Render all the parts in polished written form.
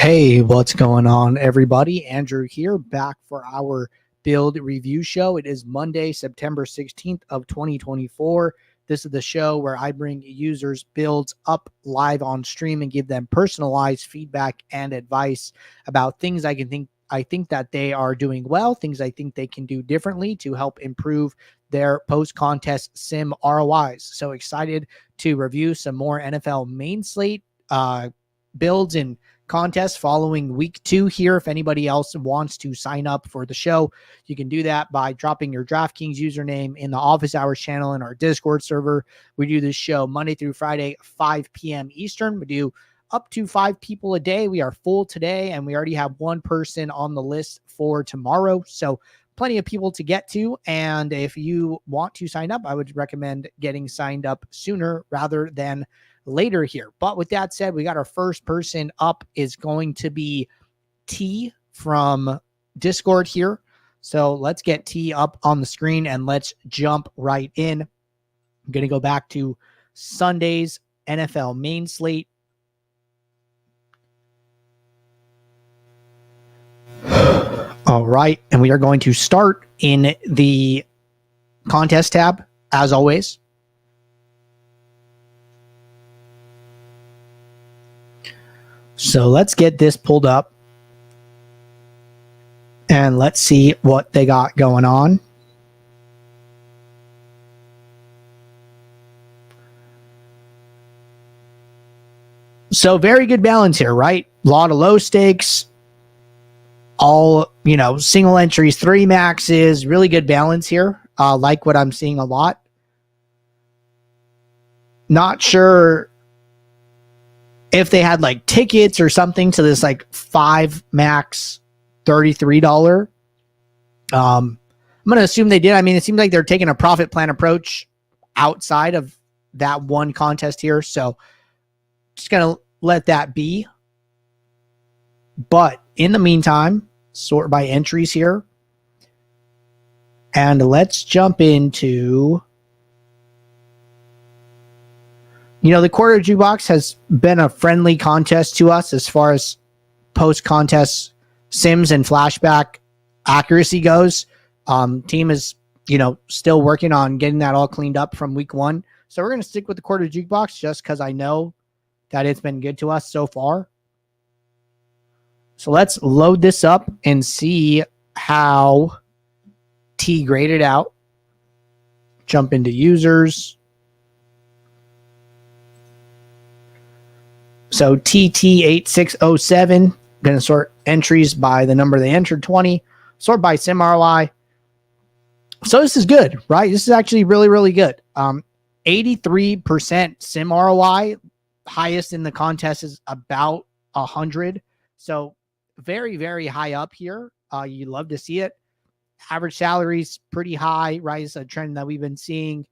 Hey, what's going on, everybody? Andrew here, back for our build review show. It is Monday, September 16th of 2024. This is the show where I bring users builds up live on stream and give them personalized feedback and advice about things I think that they are doing well, things I think they can do differently to help improve their post-contest sim ROIs. So excited to review some more NFL main slate builds and contest following week 2 here. If anybody else wants to sign up for the show, you can do that by dropping your DraftKings username in the office hours channel in our Discord server. We do this show Monday through Friday, 5 p.m. Eastern. We do up to 5 people a day. We are full today, and we already have one person on the list for tomorrow. So plenty of people to get to. And if you want to sign up, I would recommend getting signed up sooner rather than later here. But with that said, we got our first person up is going to be T from Discord here. So let's get T up on the screen and let's jump right in. I'm going to go back to Sunday's NFL main slate. All right. And we are going to start in the contest tab as always. So let's get this pulled up and let's see what they got going on. So very good balance here, right? A lot of low stakes, all, single entries, 3 maxes, really good balance here. Like what I'm seeing a lot. Not sure if they had like tickets or something to this like 5 max $33. I'm going to assume they did. I mean, it seems like they're taking a profit plan approach outside of that one contest here. So just going to let that be. But in the meantime, sort by entries here. And let's jump into... the quarter jukebox has been a friendly contest to us as far as post-contest sims and flashback accuracy goes. Team is, still working on getting that all cleaned up from week 1. So we're going to stick with the quarter jukebox just because I know that it's been good to us so far. So let's load this up and see how T graded out. Jump into users. So TT8607, going to sort entries by the number they entered, 20. Sort by sim ROI. So this is good, right? This is actually really, really good. 83% sim ROI. Highest in the contest is about 100. So very, very high up here. You love to see it. Average salaries pretty high, right? It's a trend that we've been seeing.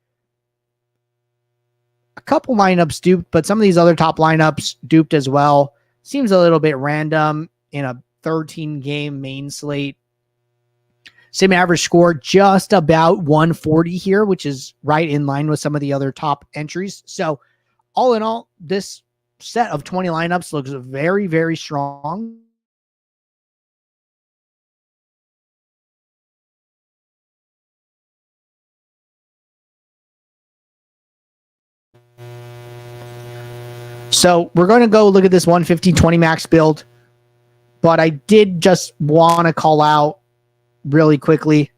A couple lineups duped, but some of these other top lineups duped as well. Seems a little bit random in a 13-game main slate. Sim average score just about 140 here, which is right in line with some of the other top entries. So all in all, this set of 20 lineups looks very, very strong. So we're going to go look at this 150-20 max build, but I did just want to call out really quickly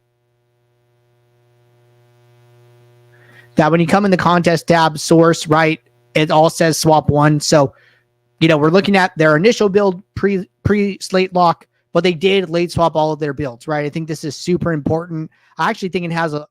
that when you come in the contest tab source, right, it all says swap 1. So, we're looking at their initial build pre-slate lock, but they did late swap all of their builds, right? I think this is super important. I actually think it has a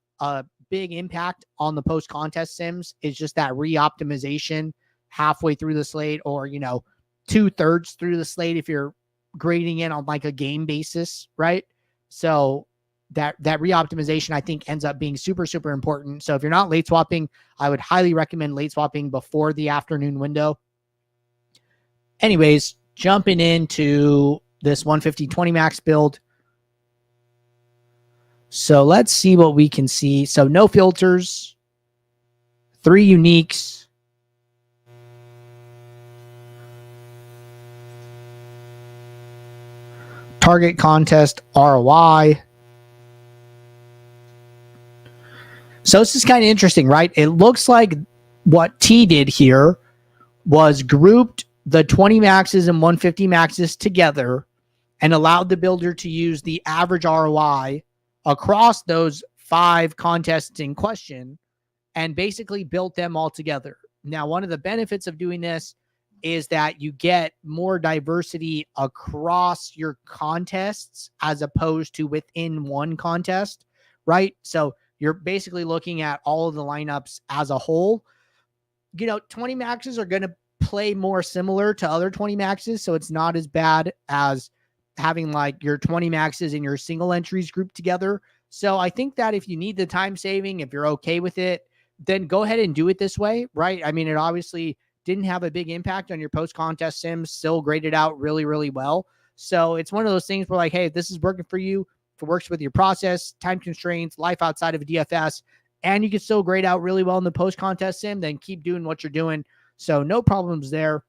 big impact on the post-contest sims. It's just that re-optimization halfway through the slate, or 2/3 through the slate if you're grading it on like a game basis, right? So that re-optimization I think ends up being super, super important. So if you're not late swapping, I would highly recommend late swapping before the afternoon window. Anyways, jumping into this 150-20 max build. So let's see what we can see. So no filters, 3 uniques, target contest ROI. So this is kind of interesting, right? It looks like what T did here was grouped the 20 maxes and 150 maxes together and allowed the builder to use the average ROI across those 5 contests in question and basically built them all together. Now, one of the benefits of doing this is that you get more diversity across your contests as opposed to within one contest, right? So you're basically looking at all of the lineups as a whole. 20 maxes are going to play more similar to other 20 maxes, so it's not as bad as having like your 20 maxes and your single entries grouped together. So I think that if you need the time saving, if you're okay with it, then go ahead and do it this way, right? I mean, it obviously didn't have a big impact on your post-contest sims, still graded out really, really well. So it's one of those things where like, hey, if this is working for you, if it works with your process, time constraints, life outside of a DFS, and you can still grade out really well in the post-contest sim, then keep doing what you're doing. So no problems there.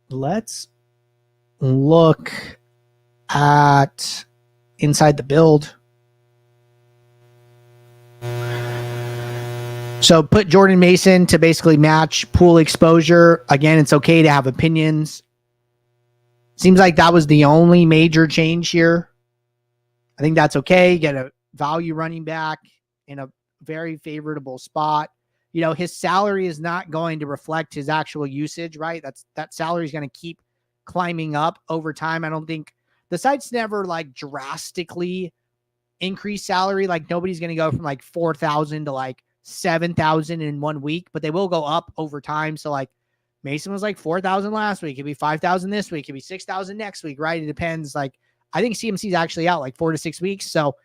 Let's look at inside the build. So put Jordan Mason to basically match pool exposure. Again, it's okay to have opinions. Seems like that was the only major change here. I think that's okay. Get a value running back in a very favorable spot. His salary is not going to reflect his actual usage, right? That salary is going to keep climbing up over time. I don't think the site's never like drastically increase salary. Like nobody's going to go from like 4,000 to like 7,000 in 1 week, but they will go up over time. So like Mason was like 4,000 last week. It'd be 5,000 this week. It'd be 6,000 next week, right? It depends. Like I think CMC is actually out like 4 to 6 weeks. So,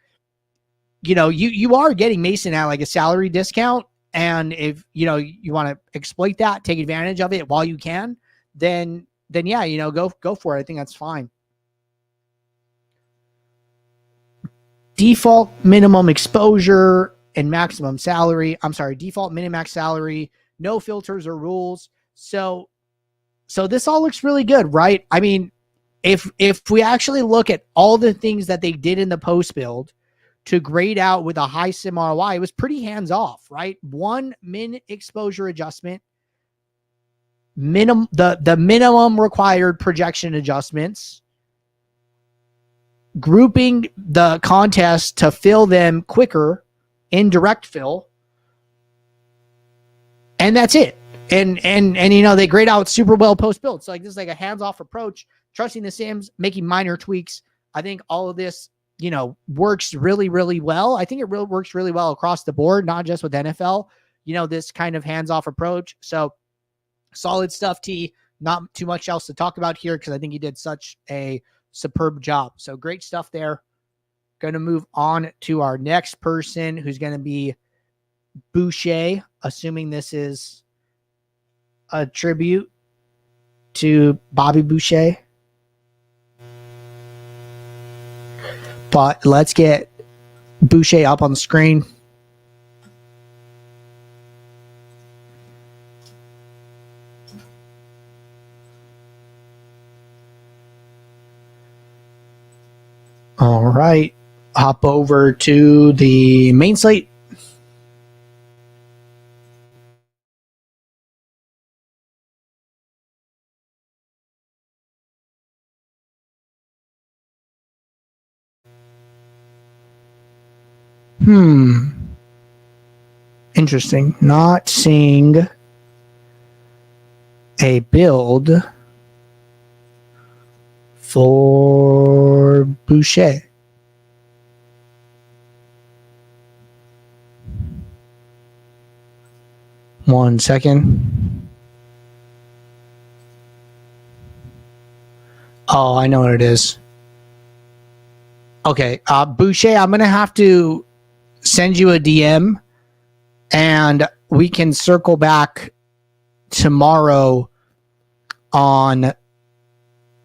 you are getting Mason at like a salary discount. And if, you want to exploit that, take advantage of it while you can, then yeah, go for it. I think that's fine. Default minimum exposure and maximum salary. I'm sorry, default min-max salary, no filters or rules. So this all looks really good, right? I mean, if we actually look at all the things that they did in the post build to grade out with a high sim ROI, it was pretty hands off, right? 1 min exposure adjustment, the minimum required projection adjustments, grouping the contests to fill them quicker in direct fill, and that's it. And they grade out super well post build. So like this is like a hands off approach, trusting the sims, making minor tweaks. I think all of this works really, really well. I think it works really well across the board, not just with NFL, this kind of hands-off approach. So solid stuff, T. Not too much else to talk about here because I think he did such a superb job. So great stuff there. Going to move on to our next person who's going to be Boucher, assuming this is a tribute to Bobby Boucher. But let's get Boucher up on the screen. All right. Hop over to the main slate. Interesting. Not seeing a build for Boucher. One second. Oh, I know what it is. Okay, Boucher, I'm going to have to send you a DM and we can circle back tomorrow on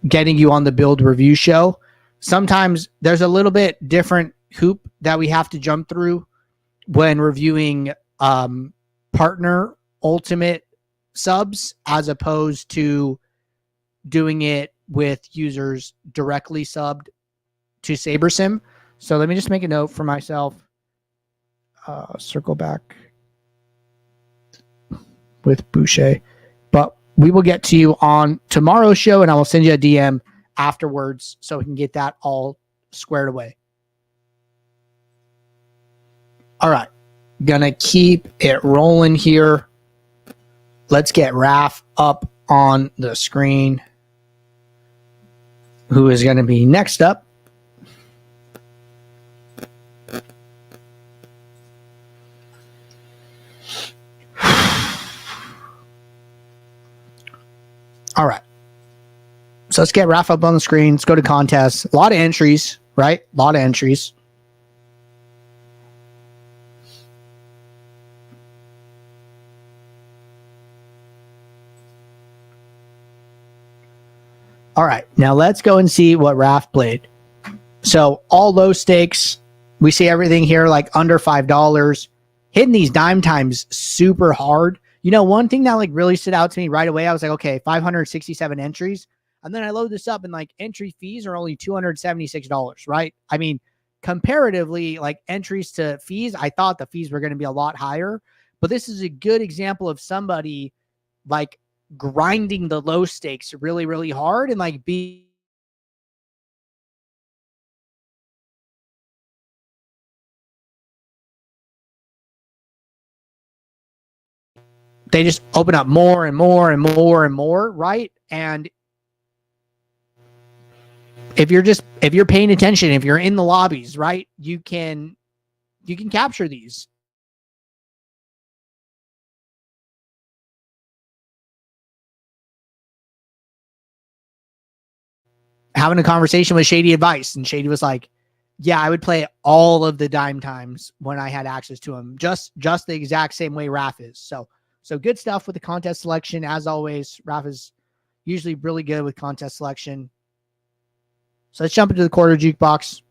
getting you on the build review show. Sometimes there's a little bit different hoop that we have to jump through when reviewing partner ultimate subs as opposed to doing it with users directly subbed to SaberSim. So let me just make a note for myself. Circle back with Boucher. But we will get to you on tomorrow's show, and I will send you a DM afterwards so we can get that all squared away. All right. Gonna keep it rolling here. Let's get Raf up on the screen, who is going to be next up. All right. So let's get Raf up on the screen. Let's go to contests. A lot of entries, right? A lot of entries. All right, now let's go and see what Raf played. So all low stakes. We see everything here like under $5. Hitting these dime times super hard. You know, one thing that like really stood out to me right away, I was like, okay, 567 entries. And then I load this up and like entry fees are only $276, right? I mean, comparatively, like entries to fees, I thought the fees were going to be a lot higher. But this is a good example of somebody like grinding the low stakes really, really hard and like they just open up more and more and more and more, right? And if you're paying attention, if you're in the lobbies, right, you can capture these. Having a conversation with Shady Advice, and Shady was like, yeah, I would play all of the dime times when I had access to them, just the exact same way Raf is. So good stuff with the contest selection. As always, Raf is usually really good with contest selection. So let's jump into the quarter jukebox.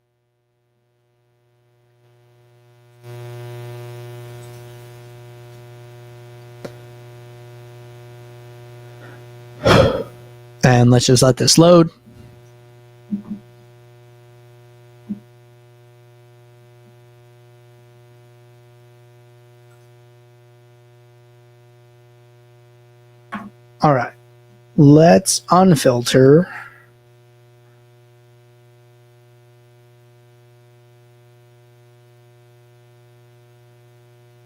And let's just let this load. All right, let's unfilter.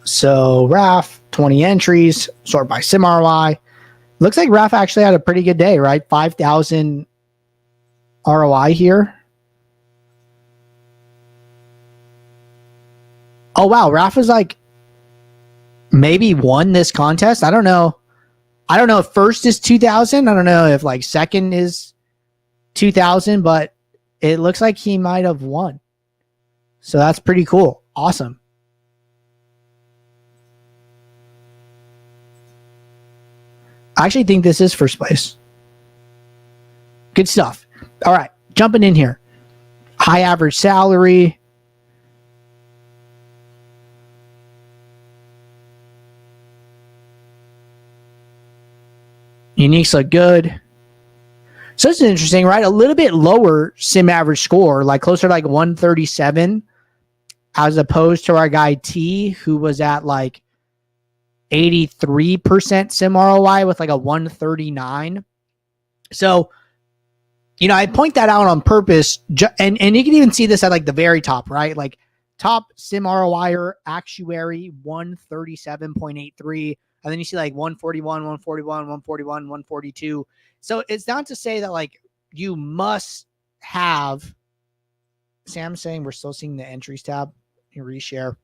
So Raf, 20 entries, sort by sim ROI. Looks like Raf actually had a pretty good day, right? 5,000 ROI here. Oh, wow. Raf was like maybe won this contest. I don't know. I don't know if first is 2,000. I don't know if like second is 2,000, but it looks like he might have won. So that's pretty cool. Awesome. I actually think this is first place. Good stuff. All right, jumping in here. High average salary. Uniques look good. So this is interesting, right? A little bit lower sim average score, like closer to like 137, as opposed to our guy T, who was at like 83% sim ROI with like a 139. So, you know, I point that out on purpose. And you can even see this at like the very top, right? Like top sim ROI actuary 137.83. And then you see like 141, 141, 141, 142. So it's not to say that like you must have. Sam's saying we're still seeing the entries tab. You reshare.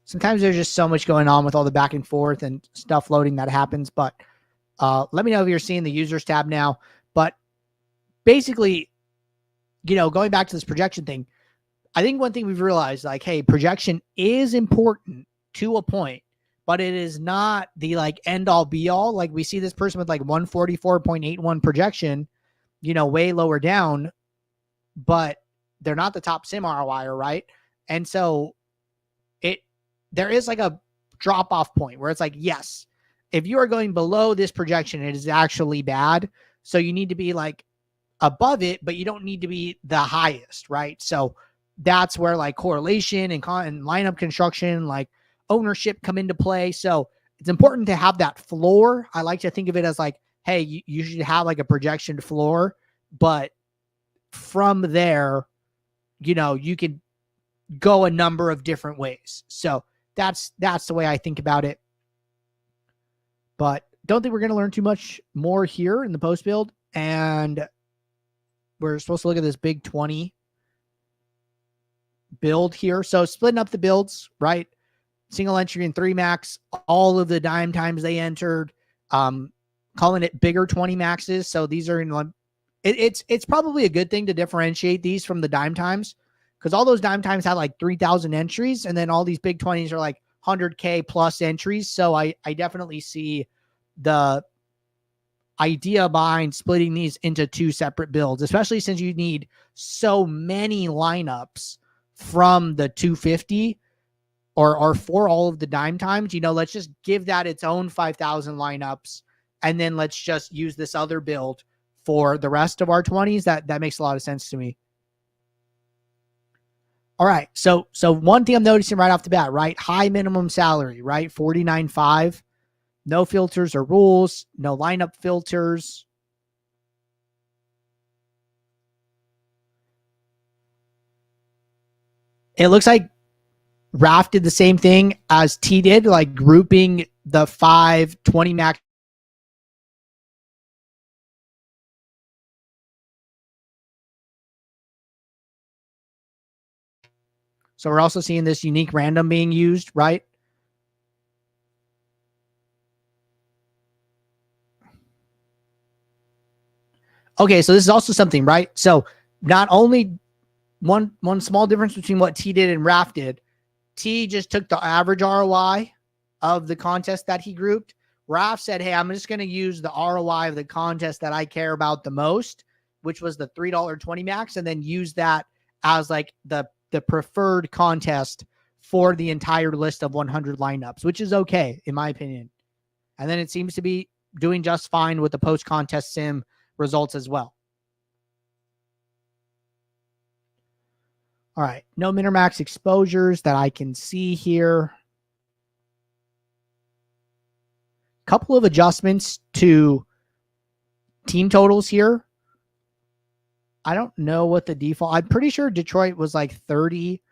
Sometimes there's just so much going on with all the back and forth and stuff loading that happens. But let me know if you're seeing the users tab now. But basically, you know, going back to this projection thing, I think one thing we've realized, like, hey, projection is important to a point, but it is not the like end all be all. Like we see this person with like 144.81 projection, you know, way lower down, but they're not the top sim ROI, right? And so there is like a drop off point where it's like, yes, if you are going below this projection, it is actually bad. So you need to be like above it, but you don't need to be the highest, right? So that's where like correlation and lineup construction, like ownership come into play. So it's important to have that floor. I like to think of it as like, hey, you should have like a projection floor, but from there, you can go a number of different ways. So that's the way I think about it. But don't think we're going to learn too much more here in the post build. And we're supposed to look at this big 20 build here. So splitting up the builds, right? Single entry and 3 max, all of the dime times they entered, calling it bigger 20 maxes. So these are in it's probably a good thing to differentiate these from the dime times, because all those dime times had like 3,000 entries, and then all these big 20s are like 100K plus entries. So I definitely see the idea behind splitting these into 2 separate builds, especially since you need so many lineups from the 250 or for all of the dime times. Let's just give that its own 5,000 lineups, and then let's just use this other build for the rest of our 20s. That makes a lot of sense to me. All right. So one thing I'm noticing right off the bat, right? High minimum salary, right? 49.5. No filters or rules, no lineup filters. It looks like Raf did the same thing as T did, like grouping the 520 max. So we're also seeing this unique random being used, right? Okay, so this is also something, right? So not only one small difference between what T did and Raf did. T just took the average ROI of the contest that he grouped. Raf said, hey, I'm just going to use the ROI of the contest that I care about the most, which was the $3.20 max, and then use that as like the preferred contest for the entire list of 100 lineups, which is okay, in my opinion. And then it seems to be doing just fine with the post-contest sim results as well. All right, no Mintermax exposures that I can see here. Couple of adjustments to team totals here. I don't know what the default. I'm pretty sure Detroit was like 30.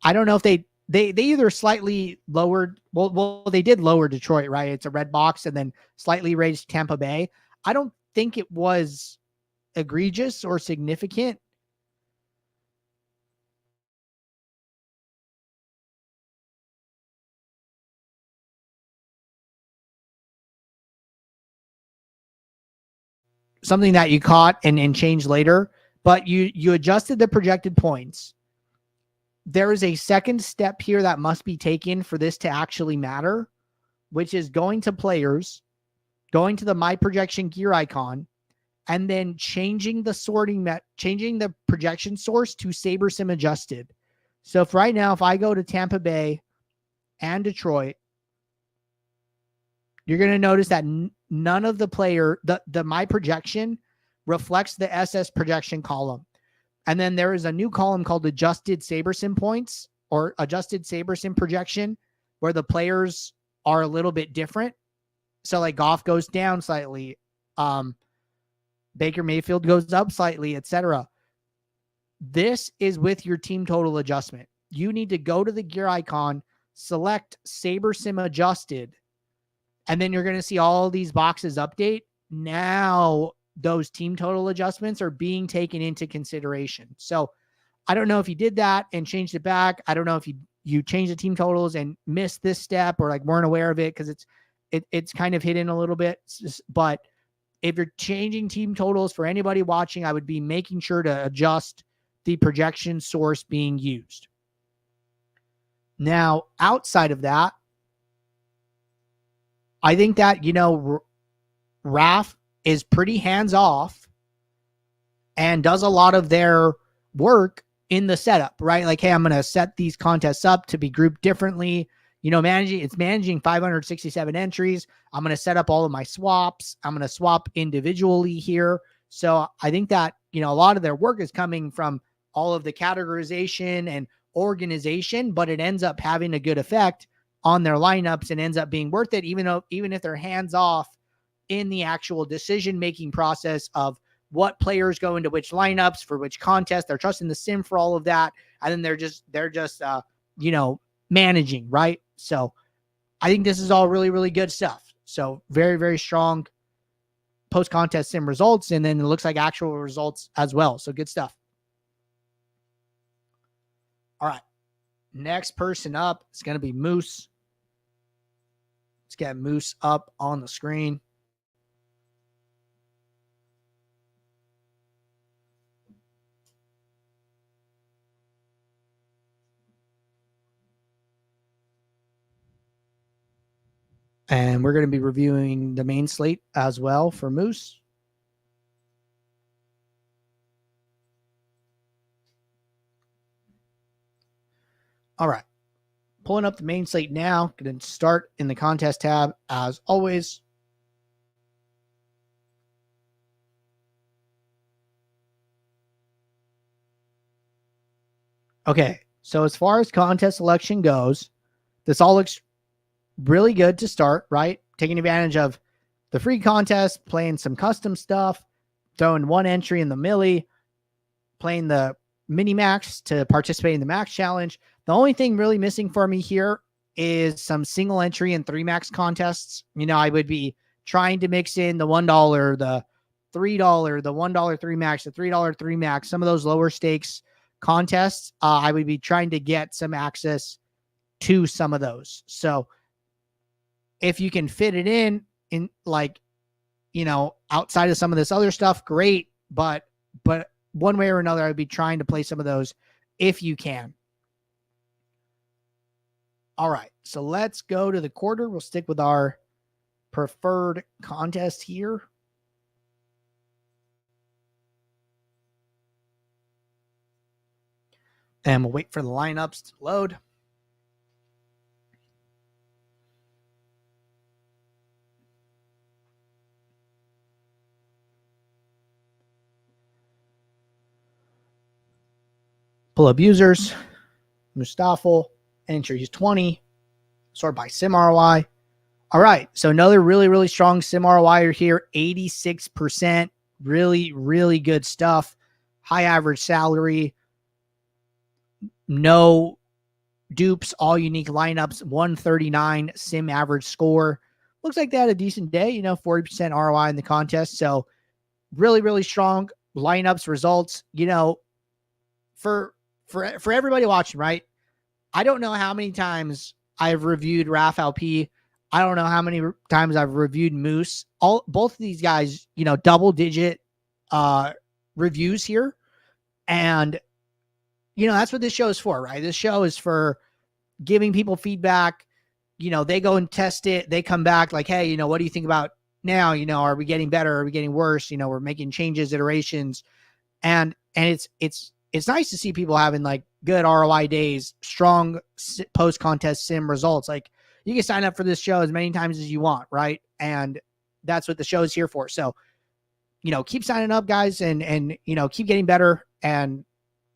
I don't know if they either slightly lowered. Well, they did lower Detroit, right? It's a red box, and then slightly raised Tampa Bay. I don't think it was egregious or significant. Something that you caught and changed later, but you adjusted the projected points. There is a second step here that must be taken for this to actually matter, which is going to players, going to the My Projection gear icon, and then changing the changing the projection source to SaberSim adjusted. So if right now, if I go to Tampa Bay and Detroit, you're going to notice that none of the My Projection reflects the SS projection column. And then there is a new column called Adjusted SaberSim Points or Adjusted SaberSim Projection, where the players are a little bit different. So like Goff goes down slightly, Baker Mayfield goes up slightly, etc. This is with your team total adjustment. You need to go to the gear icon, select SaberSim Adjusted, and then you're going to see all these boxes update. Now those team total adjustments are being taken into consideration. So I don't know if you did that and changed it back. I don't know if you changed the team totals and missed this step or like weren't aware of it, because it's kind of hidden a little bit. But if you're changing team totals for anybody watching, I would be making sure to adjust the projection source being used. Now, outside of that, I think that, Raf is pretty hands-off and does a lot of their work in the setup, right? Like, hey, I'm going to set these contests up to be grouped differently. managing 567 entries. I'm going to set up all of my swaps. I'm going to swap individually here. So I think that, a lot of their work is coming from all of the categorization and organization, but it ends up having a good effect on their lineups and ends up being worth it, even if they're hands off in the actual decision-making process of what players go into which lineups for which contest. They're trusting the sim for all of that. And then they're just managing, right? So I think this is all really, really good stuff. So very, very strong post-contest sim results. And then it looks like actual results as well. So good stuff. All right. Next person up is going to be Moose. Let's get Moose up on the screen. And we're going to be reviewing the main slate as well for Moose. All right. Pulling up the main slate now. Going to start in the contest tab as always. Okay. So as far as contest selection goes, this all looks really good to start, right? Taking advantage of the free contest, playing some custom stuff, throwing one entry in the millie, playing the mini max to participate in the max challenge. The only thing really missing for me here is some single entry and 3 max contests. I would be trying to mix in the $1, the $3, the $1 3 max, the $3 3 max, some of those lower stakes contests. I would be trying to get some access to some of those. So if you can fit it in outside of some of this other stuff, great. But one way or another, I'd be trying to play some of those if you can. All right. So let's go to the quarter. We'll stick with our preferred contest here. And we'll wait for the lineups to load. Pull up users, Mustafa, enter use 20, sort by sim ROI. All right. So another really, really strong sim ROI here, 86%. Really, really good stuff. High average salary. No dupes, all unique lineups, 139 sim average score. Looks like they had a decent day, 40% ROI in the contest. So really, really strong lineups, results, for everybody watching, right? I don't know how many times I've reviewed Raf LP. I don't know how many times I've reviewed Moose. Both of these guys, double digit reviews here. And, that's what this show is for, right? This show is for giving people feedback. They go and test it. They come back like, hey, what do you think about now? Are we getting better? Are we getting worse? We're making changes, iterations. And it's nice to see people having like good ROI days, strong post-contest sim results. Like you can sign up for this show as many times as you want, right? And that's what the show is here for. So, keep signing up, guys, and keep getting better, and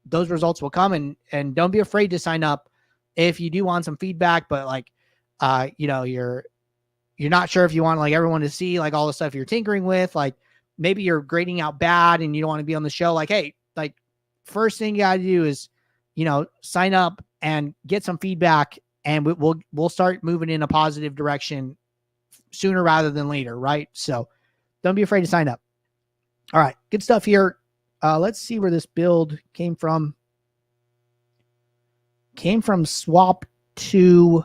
those results will come. And don't be afraid to sign up if you do want some feedback, but like, you're not sure if you want like everyone to see like all the stuff you're tinkering with, like maybe you're grading out bad and you don't want to be on the show. Like, hey, like first thing you got to do is, sign up and get some feedback, and we'll start moving in a positive direction sooner rather than later. Right. So don't be afraid to sign up. All right. Good stuff here. Let's see where this build came from. Came from swap 2.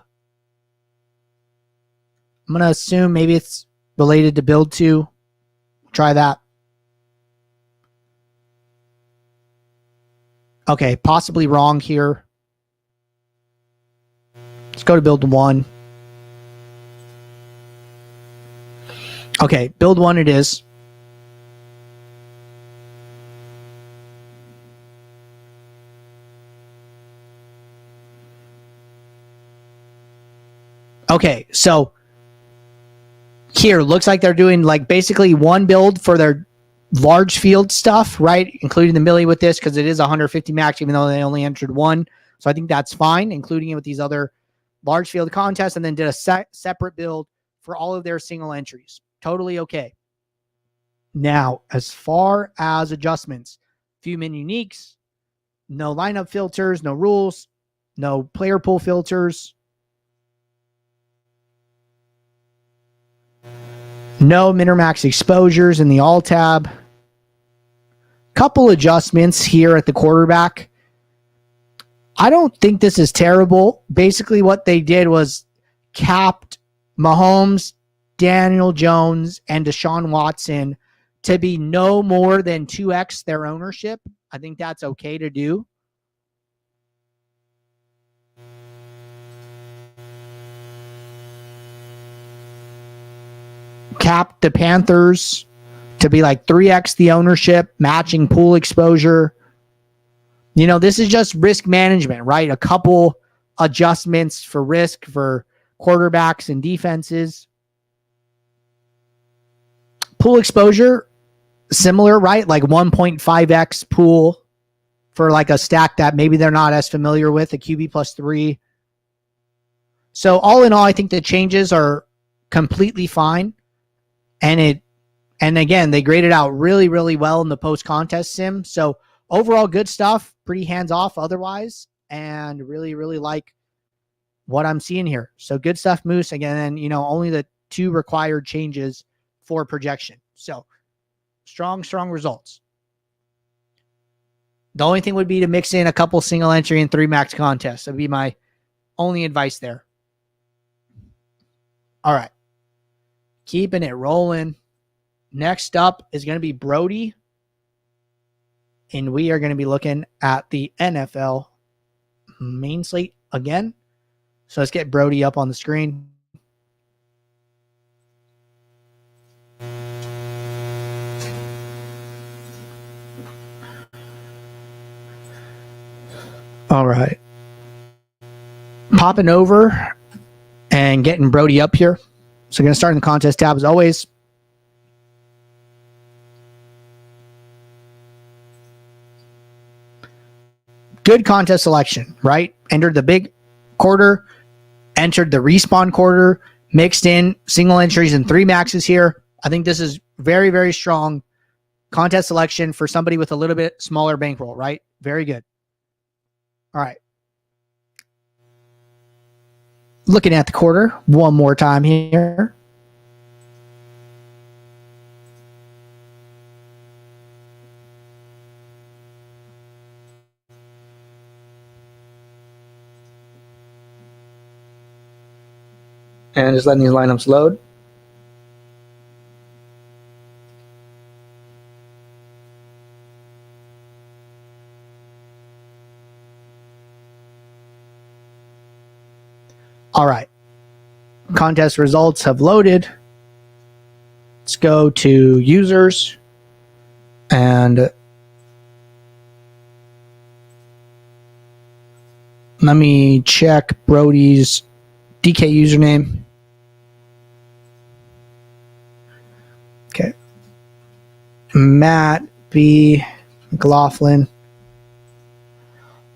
I'm going to assume maybe it's related to build 2. Try that. Okay, possibly wrong here. Let's go to build 1. Okay, build 1 it is. Okay, so here looks like they're doing like basically one build for their large field stuff, right? Including the millie with this because it is 150 max, even though they only entered one. So I think that's fine, including it with these other large field contests, and then did a separate build for all of their single entries. Totally okay. Now, as far as adjustments, few min uniques, no lineup filters, no rules, no player pool filters, no min or max exposures in the all tab. Couple adjustments here at the quarterback. I don't think this is terrible. Basically, what they did was capped Mahomes, Daniel Jones, and Deshaun Watson to be no more than 2x their ownership. I think that's okay to do. Capped the Panthers to be like 3x the ownership, matching pool exposure. You know, this is just risk management, right? A couple adjustments for risk for quarterbacks and defenses. Pool exposure, similar, right? Like 1.5x pool for like a stack that maybe they're not as familiar with, a QB plus 3. So all in all, I think the changes are completely fine. And again, they graded out really, really well in the post-contest sim. So overall, good stuff. Pretty hands-off otherwise. And really, really like what I'm seeing here. So good stuff, Moose. Again, you know, only the 2 required changes for projection. So strong results. The only thing would be to mix in a couple single entry and 3 max contests. That would be my only advice there. All right. Keeping it rolling. Next up is going to be Brody. And we are going to be looking at the NFL main slate again. So let's get Brody up on the screen. All right. Popping over and getting Brody up here. So going to start in the contest tab as always. Good contest selection, right? Entered the big quarter, entered the respawn quarter, mixed in single entries and 3 maxes here. I think this is very, very strong contest selection for somebody with a little bit smaller bankroll, right? Very good. All right. Looking at the quarter one more time here. And just letting these lineups load. All right. Contest results have loaded. Let's go to users and let me check Brody's DK username. Okay. Matt B. McLaughlin.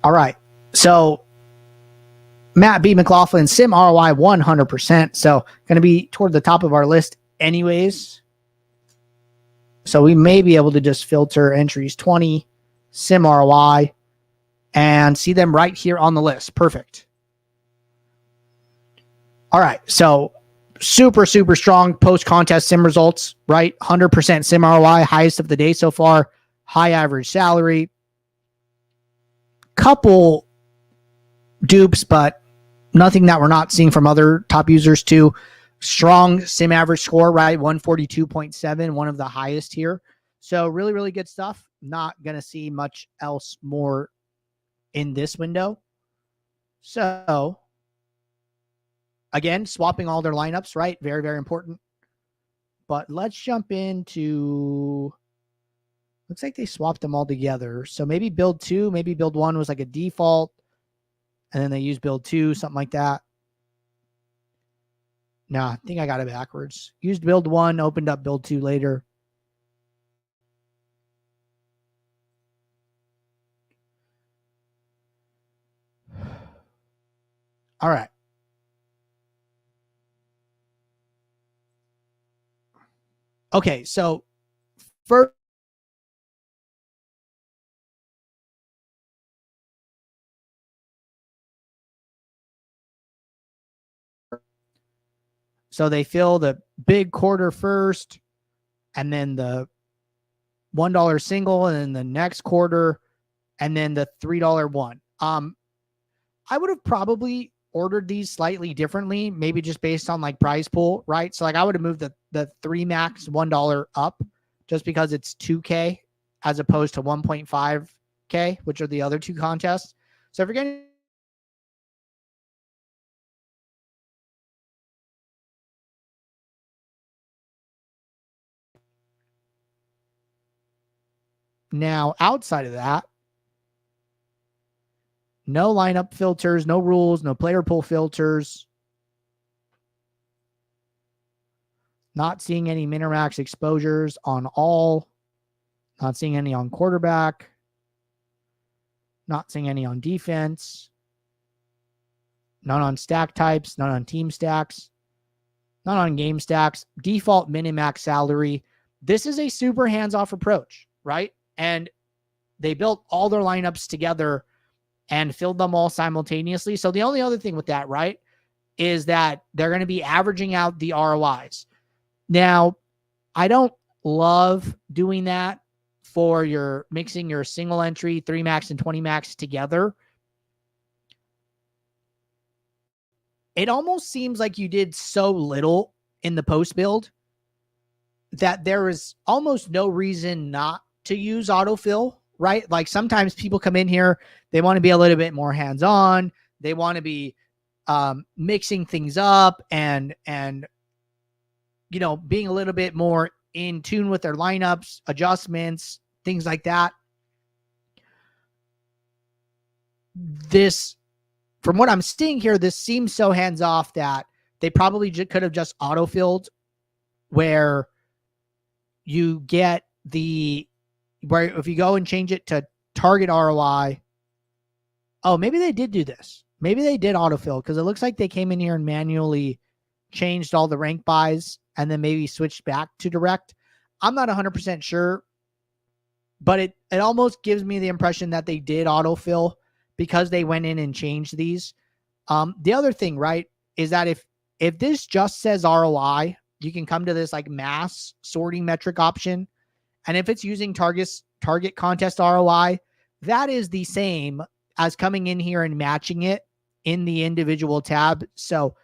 All right. So Matt B. McLaughlin, Sim ROI 100%. So going to be toward the top of our list anyways. So we may be able to just filter entries 20, Sim ROI, and see them right here on the list. Perfect. All right. So super strong post-contest sim results, right? 100% Sim ROI, highest of the day so far. High average salary. Couple dupes, but nothing that we're not seeing from other top users too. Strong sim average score, right? 142.7, one of the highest here. So really good stuff. Not going to see much else more in this window. So again, swapping all their lineups, right? Very important. But let's jump into, looks like they swapped them all together. So maybe build 2, maybe build 1 was like a default. And then they use build 2, something like that. No, I think I got it backwards. Used build 1, opened up build 2 later. All right. Okay, so first, so they fill the big quarter first, and then the $1 single, and then the next quarter, and then the $3 one. I would have probably ordered these slightly differently, maybe just based on like prize pool, right? So like I would have moved the 3 max $1 up just because it's 2K as opposed to 1.5K, which are the other 2 contests. So if you're getting now outside of that, no lineup filters, no rules, no player pool filters. Not seeing any Minimax exposures on all. Not seeing any on quarterback. Not seeing any on defense. None on stack types. None on team stacks. None on game stacks. Default Minimax salary. This is a super hands-off approach, right? And they built all their lineups together and filled them all simultaneously. So the only other thing with that, right, is that they're going to be averaging out the ROIs. Now, I don't love doing that for your mixing your single entry, 3 max and 20 max together. It almost seems like you did so little in the post build that there is almost no reason not to use autofill, right? Like sometimes people come in here, they want to be a little bit more hands-on. They want to be mixing things up and you know, being a little bit more in tune with their lineups, adjustments, things like that. This, from what I'm seeing here, this seems so hands-off that they probably could have just autofilled where you get where if you go and change it to target ROI. Oh, maybe they did do this. Maybe they did autofill because it looks like they came in here and manually changed all the rank buys and then maybe switched back to direct. I'm not 100% sure, but it almost gives me the impression that they did autofill because they went in and changed these. The other thing, right, is that if this just says ROI, you can come to this like mass sorting metric option. And if it's using target contest ROI, that is the same as coming in here and matching it in the individual tab. So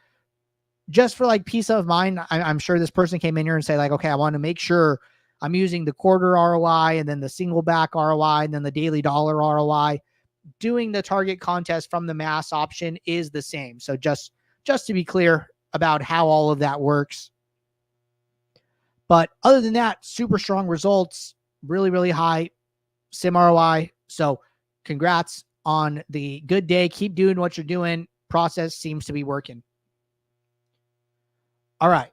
just for like peace of mind, I'm sure this person came in here and say like, okay, I want to make sure I'm using the quarter ROI and then the single back ROI and then the daily dollar ROI. Doing the target contest from the mass option is the same. So just to be clear about how all of that works. But other than that, super strong results, really, really high sim ROI. So congrats on the good day. Keep doing what you're doing. Process seems to be working. All right.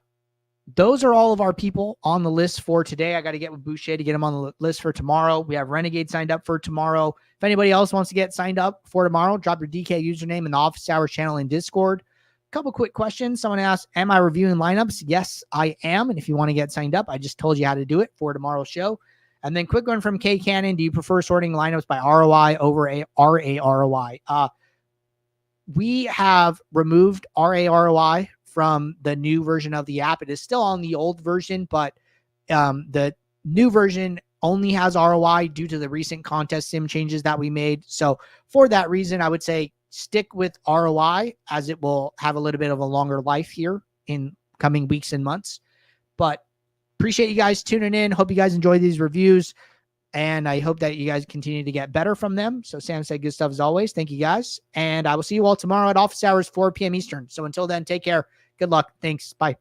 Those are all of our people on the list for today. I got to get with Boucher to get them on the list for tomorrow. We have Renegade signed up for tomorrow. If anybody else wants to get signed up for tomorrow, drop your DK username in the Office Hours channel in Discord. A couple quick questions. Someone asked, am I reviewing lineups? Yes, I am. And if you want to get signed up, I just told you how to do it for tomorrow's show. And then quick one from K Cannon. Do you prefer sorting lineups by ROI over RAROI? We have removed RAROI from the new version of the app. It is still on the old version, but the new version only has ROI due to the recent contest sim changes that we made. So for that reason, I would say stick with ROI as it will have a little bit of a longer life here in coming weeks and months. But appreciate you guys tuning in. Hope you guys enjoy these reviews. And I hope that you guys continue to get better from them. So Sam said good stuff as always. Thank you guys. And I will see you all tomorrow at office hours, 4 p.m. Eastern. So until then, take care. Good luck. Thanks. Bye.